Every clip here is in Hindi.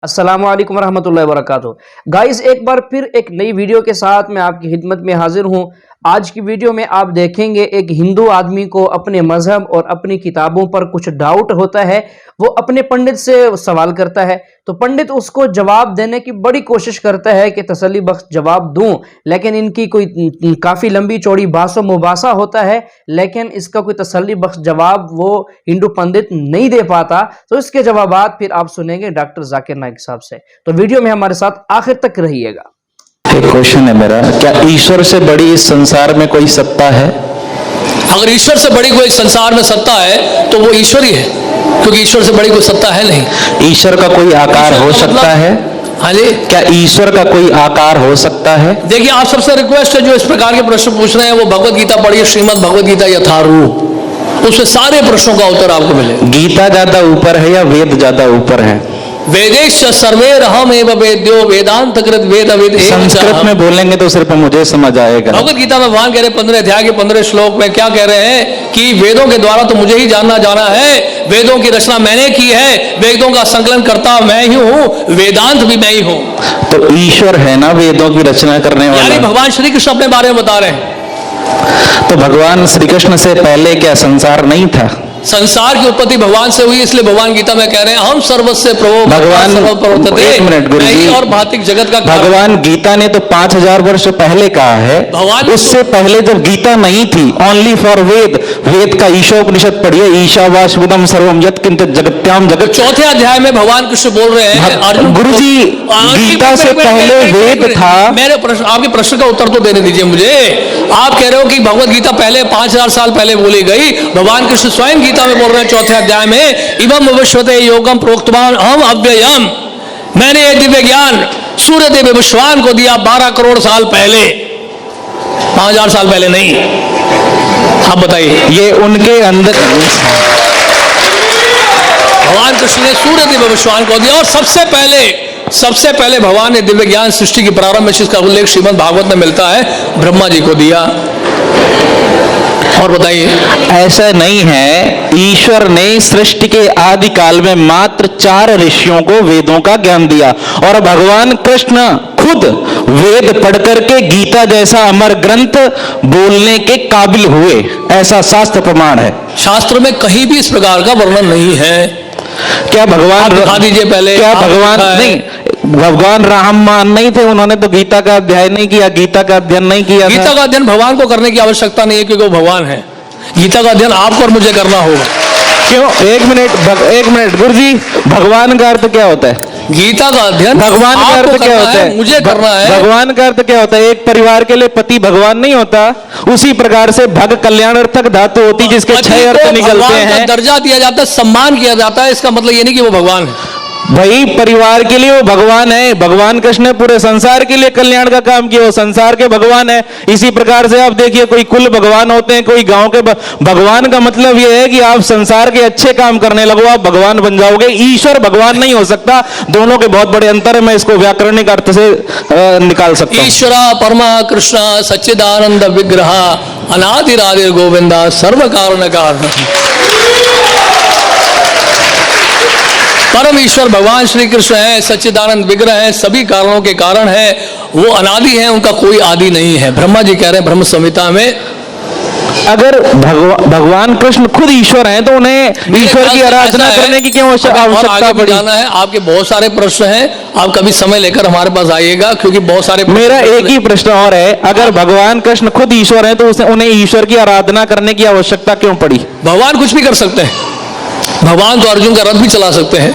अस्सलाम वालेकुम रहमतुल्लाहि व बरकातुहू। गाइस, एक बार फिर एक नई वीडियो के साथ मैं आपकी खिदमत में हाजिर हूं। आज की वीडियो में आप देखेंगे एक हिंदू आदमी को अपने मजहब और अपनी किताबों पर कुछ डाउट होता है। वो अपने पंडित से सवाल करता है तो पंडित उसको जवाब देने की बड़ी कोशिश करता है कि तसल्ली बख्श जवाब दूं, लेकिन इनकी कोई काफ़ी लंबी चौड़ी बासो मुबासा होता है, लेकिन इसका कोई तसल्ली बख्श जवाब वो हिंदू पंडित नहीं दे पाता। तो इसके जवाबात फिर आप सुनेंगे डॉक्टर जाकिर नाइक साहब से। तो वीडियो में हमारे साथ आखिर तक रहिएगा। एक क्वेश्चन है मेरा, क्या ईश्वर से बड़ी इस संसार में कोई सत्ता है? अगर ईश्वर से बड़ी कोई संसार में सत्ता है तो वो ईश्वर ही है, क्योंकि ईश्वर से बड़ी कोई सत्ता है नहीं। ईश्वर का कोई आकार हो सकता है? हाँ जी, क्या ईश्वर का कोई आकार हो सकता है? देखिए, आप सबसे रिक्वेस्ट है जो इस प्रकार के प्रश्न पूछ रहे हैं वो भगवत गीता पढ़िए, श्रीमद् भगवत गीता यथारूप, उसमें सारे प्रश्नों का उत्तर आपको मिलेगा। गीता ज्यादा ऊपर है या वेद ज्यादा ऊपर है? वेदेश सर्वेरहम एव वेद्यो वेदांत कृत वेद वेद। संस्कृत में बोलेंगे तो सिर्फ मुझे समझ आएगा। भगवत गीता में भगवान कह रहे 15 अध्याय के 15 श्लोक में क्या कह रहे हैं कि वेदों के द्वारा तो मुझे ही जाना है, वेदों की रचना मैंने की है, वेदों का संकलन करता मैं ही हूँ, वेदांत भी मैं ही हूँ। तो ईश्वर है ना वेदों की रचना करने वाला? यानी भगवान श्री कृष्ण अपने बारे में बता रहे हैं। तो भगवान श्री कृष्ण से पहले क्या संसार नहीं था? संसार की उत्पत्ति भगवान से हुई, इसलिए भगवान गीता में कह रहे हैं हम सर्वस्य प्रभो भगवान। एक मिनट गुरुजी, और भौतिक जगत का भगवान गीता ने तो 5000 वर्ष पहले कहा है। भगवान उससे पहले जब गीता नहीं थी, ओनली फॉर वेद, वेद का ईशोपनिषद पढ़िए, ईशावास्यविदं सर्वम यत्किंच जगत्याम जगत। 4थे अध्याय में भगवान कृष्ण बोल रहे हैं गुरुजी, गीता से पहले वेद था। मेरे प्रश्न, आपके प्रश्न का उत्तर तो देने दीजिए मुझे। आप कह रहे हो कि भगवत गीता पहले 5000 साल पहले बोली गई। भगवान कृष्ण स्वयं गीता में बोल रहे हैं 4थे अध्याय में, इवम विश्वते योगम प्रोक्तवान अहम अव्ययम, मैंने ये दिव्य ज्ञान सूर्य देव विश्वान को दिया 12 करोड़ साल पहले, 5000 साल पहले नहीं। आप बताइए, ये उनके अंदर भगवान कृष्ण ने सूर्य देव विश्वान को दिया और सबसे पहले भगवान ने दिव्य ज्ञान सृष्टि की प्रारंभ में, जिसका उल्लेख श्रीमद् भागवत में मिलता है, ब्रह्मा जी को दिया। और बताइए, ऐसा नहीं है। ईश्वर ने सृष्टि के आदि काल में मात्र 4 ऋषियों को वेदों का ज्ञान दिया और भगवान कृष्ण खुद वेद पढ़ करके गीता जैसा अमर ग्रंथ बोलने के काबिल हुए, ऐसा शास्त्र प्रमाण है। शास्त्र में कहीं भी इस प्रकार का वर्णन नहीं है। क्या भगवान दिखा दीजिए पहले। क्या भगवान नहीं, भगवान राममान नहीं थे? उन्होंने तो गीता का अध्ययन नहीं किया, गीता का अध्ययन नहीं किया। गीता का अध्ययन भगवान को करने की आवश्यकता नहीं है, क्योंकि वो भगवान है। गीता का अध्ययन आपको और मुझे करना होगा। क्यों? एक मिनट गुरुजी, भगवान का अर्थ क्या होता है? गीता का अध्ययन भगवान का अर्थ क्या होता है? मुझे करना है। भगवान का अर्थ क्या होता है? एक परिवार के लिए पति भगवान नहीं होता? उसी प्रकार से भग कल्याणार्थक धातु होती जिसके 6 अर्थ निकलते हैं। दर्जा दिया जाता है, सम्मान किया जाता है, इसका मतलब ये नहीं कि वो भगवान है। भाई, परिवार के लिए वो भगवान है। भगवान कृष्ण ने पूरे संसार के लिए कल्याण का काम किया, वो संसार के भगवान है। इसी प्रकार से आप देखिए, कोई कुल भगवान होते हैं, कोई गांव के भगवान का मतलब ये है कि आप संसार के अच्छे काम करने लगो, आप भगवान बन जाओगे। ईश्वर भगवान नहीं हो सकता। दोनों के बहुत बड़े अंतर है, मैं इसको व्याकरणिक अर्थ से निकाल सकता हूं। ईश्वर परमा कृष्ण सच्चिदानंद विग्रह अनादिरादिर गोविंदा सर्व कारण कारण। परम ईश्वर भगवान श्री कृष्ण है, सच्चिदानंद विग्रह है, सभी कारणों के कारण है, वो अनादि है, उनका कोई आदि नहीं है। ब्रह्मा जी कह रहे हैं ब्रह्म संहिता में, अगर भगवान कृष्ण खुद ईश्वर हैं तो उन्हें ईश्वर की आराधना करने की क्यों आवश्यकता पड़ी? जाना है, आपके बहुत सारे प्रश्न हैं, आप कभी समय लेकर हमारे पास आइएगा, क्योंकि बहुत सारे। मेरा एक ही प्रश्न और है, अगर भगवान कृष्ण खुद ईश्वर हैं तो उन्हें ईश्वर की आराधना करने की आवश्यकता क्यों पड़ी? भगवान कुछ भी कर सकते हैं। भगवान तो अर्जुन का रथ भी चला सकते हैं,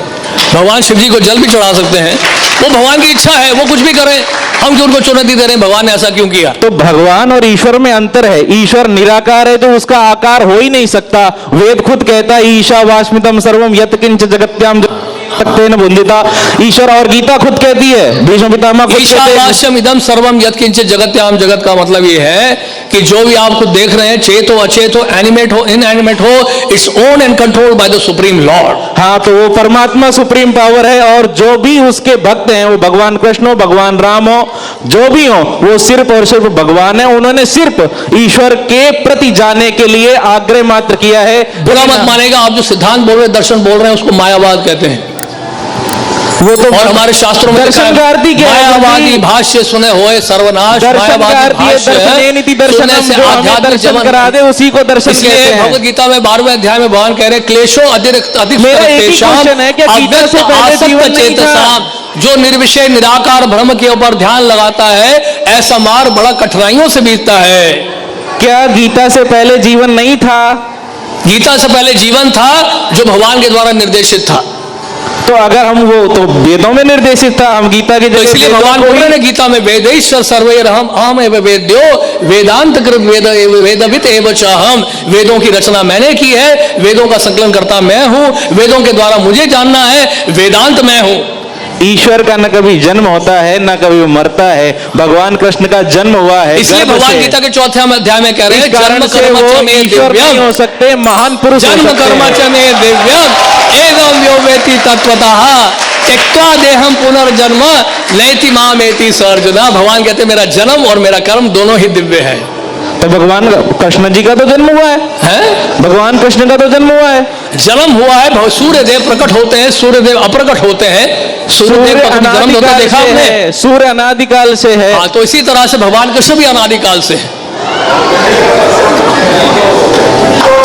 भगवान शिव जी को जल भी चढ़ा सकते हैं। वो भगवान की इच्छा है, वो कुछ भी करें। हम क्यों उनको चुनौती दे रहे हैं? भगवान ने ऐसा क्यों किया? तो भगवान और ईश्वर में अंतर है। ईश्वर निराकार है तो उसका आकार हो ही नहीं सकता। वेद खुद कहता है ईशावास्मितम सर्वम यत्किंच जगत्याम बुंदिता। ईश्वर और गीता खुद कहती है, भीष्म पितामह खुद कहते हैं ईशावास्यम इदम सर्वम यत्किंच जगत्याम। जगत का मतलब ये है कि जो भी आप खुद देख रहे हैं, चेत हो अचेत हो, एनिमेट हो इनएनिमेट हो, its own and control by the supreme Lord. हाँ, तो वो परमात्मा सुप्रीम पावर है और जो भी उसके भक्त हैं, वो भगवान कृष्ण हो, भगवान राम हो, जो भी हो, वो सिर्फ और सिर्फ भगवान है। उन्होंने सिर्फ ईश्वर के प्रति जाने के लिए आग्रह मात्र किया है। बुरा मत मानेगा, आप जो सिद्धांत बोल रहे हैं, दर्शन बोल रहे हैं, उसको मायावाद कहते हैं। वो तो और हमारे शास्त्रों में लिखा है, दर्शनकार्ती क्या है? मायावादी भाष्य सुने होए सर्वनाश। दर्शनकार्ती है, दर्शनेनिति दर्शनम, सुनने से जो हमें आध्यात्मिक दर्शन जीवन। करा दे उसी को दर्शन कहते इसलिए हैं। भगवत गीता में 12वें अध्याय में भगवान कह रहे हैं, क्लेशो अतिरिक्त मेरा एक ही क्वेश्चन है, क्या गीता से पहले जीवन नहीं था? जो निर्विषय निराकार ब्रह्म के ऊपर ध्यान लगाता है, ऐसा मार्ग बड़ा कठिनाइयों से बीतता है। क्या गीता से पहले जीवन नहीं था? गीता से पहले जीवन था जो भगवान के द्वारा निर्देशित था। तो अगर हम वो तो वेदों में निर्देशित था, हम गीता के तो इसलिए भगवान बोल रहे हैं गीता में, वेदैश्वर सर्वैरहम् अहम् एव वेद्यो वेदांत कृत वेदवित् एव च अहम्। वेदों की रचना मैंने की है, वेदों का संकलन करता मैं हूं, वेदों के द्वारा मुझे जानना है, वेदांत मैं हूं। ईश्वर का न कभी जन्म होता है न कभी वो मरता है। भगवान कृष्ण का जन्म हुआ है, इसलिए भगवान गीता के 4वें अध्याय में कह रहे हैं, जन्म कर्म च मे ईश्वर नहीं दिव्यम, हो सकते, महान पुरुष हो जन्म सकते कर्म हैं। च मे दिव्यम एवं यो वेति तत्वतः त्यक्त्वा देहम पुनर्जन्म नैति मामेति स अर्जुन। भगवान कहते हैं मेरा जन्म और मेरा कर्म दोनों ही दिव्य है। तो भगवान कृष्ण जी का तो जन्म हुआ है, भगवान कृष्ण का तो जन्म हुआ है, जन्म हुआ है। सूर्य देव प्रकट होते हैं, सूर्य देव अप्रकट होते हैं। सूर्य देव का जन्म होता देखा आपने? सूर्य अनादिकाल से है। हाँ, तो इसी तरह से भगवान कृष्ण भी अनादिकाल से है।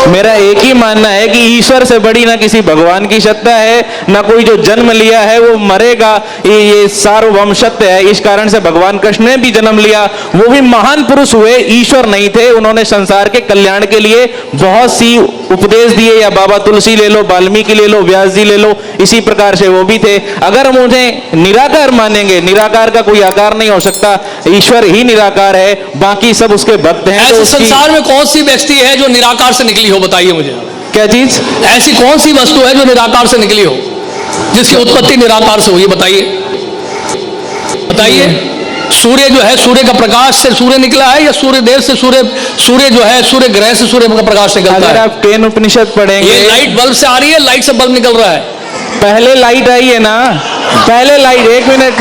मेरा एक ही मानना है कि ईश्वर से बड़ी ना किसी भगवान की सत्ता है, ना कोई जो जन्म लिया है वो मरेगा, ये सार्वभौम सत्य है। इस कारण से भगवान कृष्ण ने भी जन्म लिया, वो भी महान पुरुष हुए, ईश्वर नहीं थे। उन्होंने संसार के कल्याण के लिए बहुत सी उपदेश दिए, या बाबा तुलसी ले लो, वाल्मीकि ले लो, व्यास जी ले लो, इसी प्रकार से वो भी थे। अगर हम उन्हें निराकार मानेंगे, निराकार का कोई आकार नहीं हो सकता, ईश्वर ही निराकार है, बाकी सब उसके भक्त हैं। ऐसे संसार में कौन सी व्यक्ति है जो निराकार से निकली हो? बताइए मुझे। क्या चीज? ऐसी कौन सी वस्तु है जो निराकार से निकली हो, जिसकी उत्पत्ति निराकार से हुई? बताइए बताइए। सूर्य जो है, सूर्य का प्रकाश से सूर्य निकला है, या सूर्य देव से सूर्य जो है, सूर्य ग्रह से सूर्य का प्रकाश निकलता है? अगर आप 10 उपनिषद पढ़ेंगे, ये लाइट बल्ब से आ रही है, लाइट से बल्ब निकल रहा है। पहले लाइट आई है ना, पहले लाइट, एक मिनट,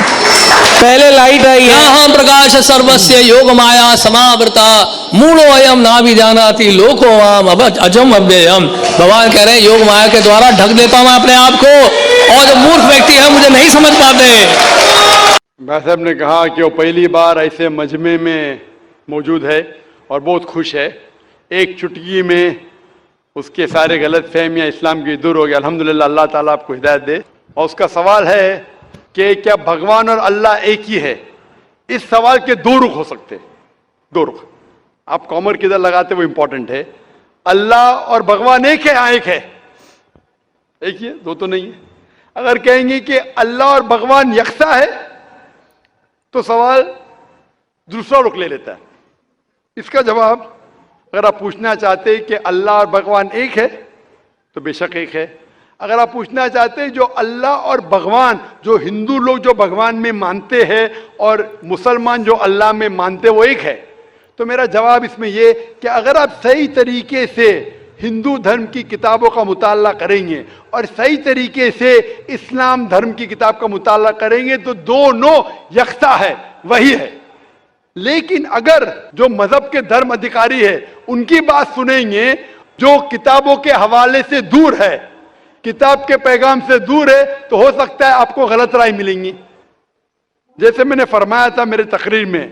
पहले लाइट आई है। हम प्रकाश सर्वस्य योग माया समावृता मूलो अयम ना भी जानाति लोको आम अब अजम अव्ययम। भगवान कह रहे हैं योग माया के द्वारा ढक देता हूं मैं अपने आप को, और जो मूर्ख व्यक्ति है मुझे नहीं समझ पाते। भाई साहब ने कहा कि वो पहली बार ऐसे मजमे में मौजूद है और बहुत खुश है। एक चुटकी में उसके सारे गलत फहमियाँ इस्लाम की दूर हो गया। अल्हम्दुलिल्लाह, अल्लाह ताला आपको हिदायत दे। और उसका सवाल है कि क्या भगवान और अल्लाह एक ही है? इस सवाल के दो रुख हो सकते हैं, दो रुख। आप कॉमर किधर लगाते वो इंपॉर्टेंट है। अल्लाह और भगवान एक है? हाँ एक है, एक ही है, दो तो नहीं है। अगर कहेंगे कि अल्लाह और भगवान यकसा है तो सवाल दूसरा रुख ले लेता है। इसका जवाब अगर आप पूछना चाहते हैं कि अल्लाह और भगवान एक है तो बेशक एक है। अगर आप पूछना चाहते हैं जो अल्लाह और भगवान, जो हिंदू लोग जो भगवान में मानते हैं और मुसलमान जो अल्लाह में मानते हैं वो एक है, तो मेरा जवाब इसमें ये कि अगर आप सही तरीके से हिंदू धर्म की किताबों का मुताला करेंगे और सही तरीके से इस्लाम धर्म की किताब का मुताला करेंगे तो दोनों यकसा है, वही है। लेकिन अगर जो मजहब के धर्म अधिकारी है उनकी बात सुनेंगे, जो किताबों के हवाले से दूर है, किताब के पैगाम से दूर है, तो हो सकता है आपको गलत राय मिलेंगी। जैसे मैंने फरमाया था मेरे तकरीर में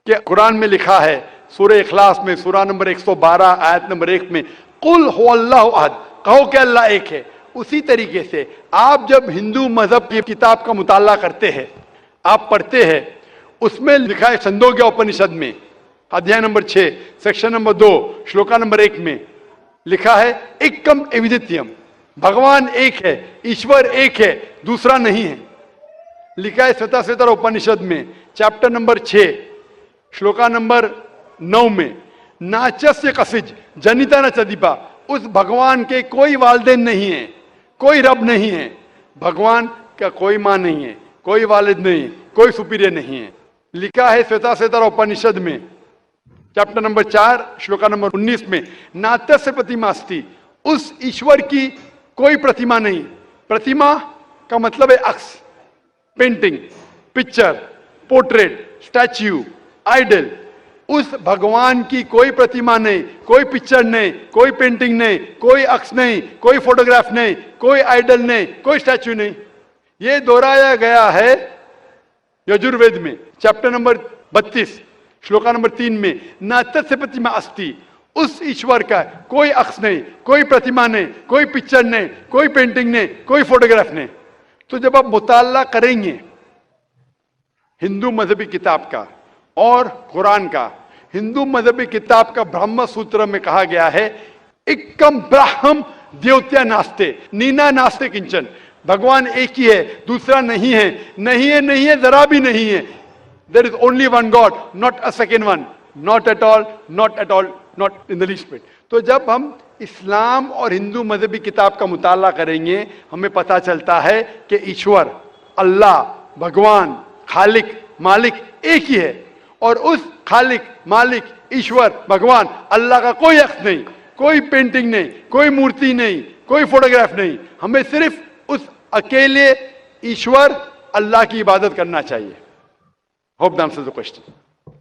कि कुरान में लिखा है सूरह इखलास में सूरा नंबर 112 आयत नंबर 1 में, कुल हुवल्लाहु अहद, कहो कि अल्लाह एक है। उसी तरीके से आप जब हिंदू मजहब की किताब का मुताला करते हैं, आप पढ़ते हैं, उसमें लिखा है छंदोग्य उपनिषद में अध्याय number 6 section number 2 shloka number 1 में लिखा है एकम एविदित्यम, भगवान एक है, ईश्वर एक है, दूसरा नहीं है। लिखा है श्वेताश्वेतर उपनिषद में चैप्टर नंबर 6 श्लोका नंबर 9 में, नाचस्य कसिज जनिता न चदीपा, उस भगवान के कोई वालिदैन नहीं है, कोई रब नहीं है। भगवान का कोई माँ नहीं है, कोई वालिद नहीं है, कोई सुपीरियर नहीं है। लिखा है श्वेताश्वेतर उपनिषद में चैप्टर नंबर 4 श्लोका नंबर 19 में, नात्यस्य प्रतिमास्ति, उस ईश्वर की कोई प्रतिमा नहीं। प्रतिमा का मतलब है अक्स, painting, picture, portrait, statue, idol. उस भगवान की कोई प्रतिमा नहीं, कोई पिक्चर नहीं, कोई पेंटिंग नहीं, कोई अक्स नहीं, कोई फोटोग्राफ नहीं, कोई आइडल नहीं, कोई स्टैच्यू नहीं। ये दोहराया गया है यजुर्वेद में चैप्टर नंबर 32 श्लोका नंबर 3 में, न तस्य प्रतिमा अस्ति, उस ईश्वर का कोई अक्ष नहीं, कोई प्रतिमा नहीं, कोई पिक्चर नहीं, कोई पेंटिंग नहीं, कोई फोटोग्राफ नहीं। तो जब आप मुताला करेंगे हिंदू मजहबी किताब का और कुरान का, हिंदू मजहबी किताब का ब्रह्म सूत्र में कहा गया है एकम ब्राह्म द्योत्या नास्ते नीना नास्ते किंचन, भगवान एक ही है, दूसरा नहीं है, नहीं है, नहीं है, जरा भी नहीं है। There is only one God, not a second one, not at all, not at all, not in the least bit. तो जब हम इस्लाम और हिंदू मजहबी किताब का मुताला करेंगे, हमें पता चलता है कि ईश्वर, अल्लाह, भगवान, खालिक, मालिक एक ही है, और उस खालिक, मालिक, ईश्वर, भगवान, अल्लाह का कोई अक्ष नहीं, कोई पेंटिंग नहीं, कोई मूर्ति नहीं, कोई फोटोग्राफ नहीं। हमें सिर्फ उस अकेले ईश्वर अल्लाह की इबादत करना चाहिए। Hope the answer the question.